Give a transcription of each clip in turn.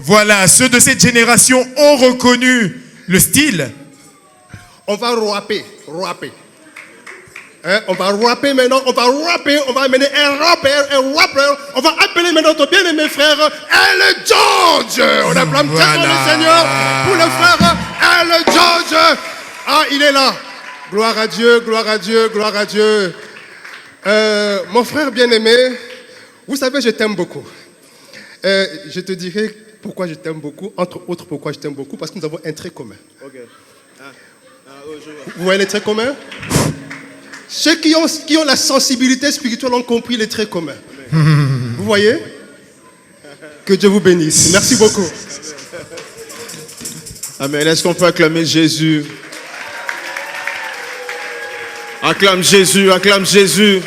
Voilà, ceux de cette génération ont reconnu le style. On va rapper. Hein, on va rapper maintenant, on va amener un rappeur. On va appeler maintenant notre bien-aimé frère El George. On acclame très fort le Seigneur pour le frère El George. Ah, il est là. Gloire à Dieu, gloire à Dieu, gloire à Dieu. Mon frère bien-aimé, vous savez, je t'aime beaucoup. Je te dirai pourquoi je t'aime beaucoup, entre autres pourquoi je t'aime beaucoup, parce que nous avons un trait commun. Okay. Vous voyez les traits communs? Ceux qui ont la sensibilité spirituelle ont compris les traits communs. Vous voyez? Que Dieu vous bénisse. Merci beaucoup. Amen. Est-ce qu'on peut acclamer Jésus? Acclame Jésus, acclame Jésus.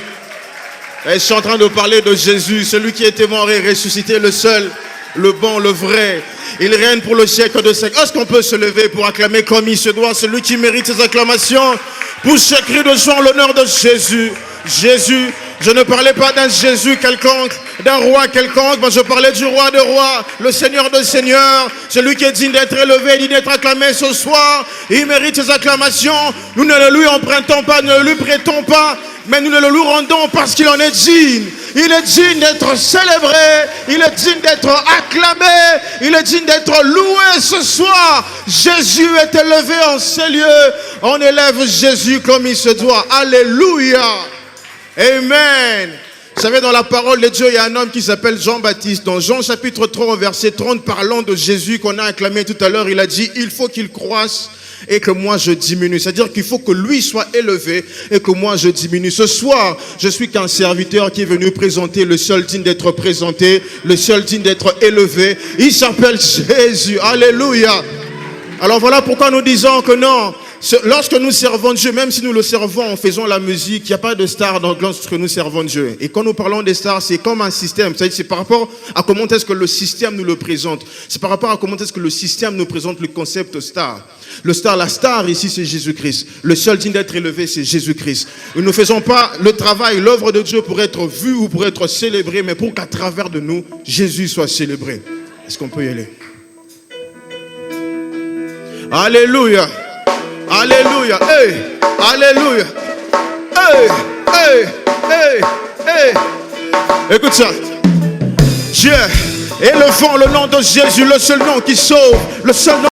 Et je suis en train de parler de Jésus, celui qui était mort et ressuscité, le seul, le bon, le vrai. Il règne pour le siècle de siècle. Est-ce qu'on peut se lever pour acclamer comme il se doit, celui qui mérite ses acclamations? Pour ce cri de joie en l'honneur de Jésus. Jésus, je ne parlais pas d'un Jésus quelconque, d'un roi quelconque, mais je parlais du roi de rois, le Seigneur de seigneurs, celui qui est digne d'être élevé, digne d'être acclamé ce soir. Il mérite ses acclamations. Nous ne le lui empruntons pas, ne le lui prêtons pas, mais nous ne le lui rendons parce qu'il en est digne. Il est digne d'être célébré, il est digne d'être acclamé, il est digne d'être loué ce soir. Jésus est élevé en ces lieux. On élève Jésus comme il se doit. Alléluia. Amen. Vous savez, dans la parole de Dieu, il y a un homme qui s'appelle Jean-Baptiste. Dans Jean chapitre 3, verset 30, parlant de Jésus qu'on a acclamé tout à l'heure, il a dit, il faut qu'il croisse et que moi je diminue. C'est-à-dire qu'il faut que lui soit élevé et que moi je diminue. Ce soir, je suis qu'un serviteur qui est venu présenter le seul digne d'être présenté, le seul digne d'être élevé. Il s'appelle Jésus. Alléluia. Alors voilà pourquoi nous disons que non, lorsque nous servons Dieu, même si nous le servons en faisant la musique, il n'y a pas de star lorsque nous servons Dieu. Et quand nous parlons des stars, c'est comme un système. C'est par rapport à comment est-ce que le système nous le présente. C'est par rapport à comment est-ce que le système nous présente le concept star. La star ici, c'est Jésus-Christ. Le seul digne d'être élevé, c'est Jésus-Christ. Nous ne faisons pas le travail, l'œuvre de Dieu pour être vu ou pour être célébré, mais pour qu'à travers de nous, Jésus soit célébré. Est-ce qu'on peut y aller? Alléluia. Alléluia. Hey. Alléluia. Hey. Hey. Hey. Hey. Écoute ça. Dieu, élevons le nom de Jésus, le seul nom qui sauve, le seul nom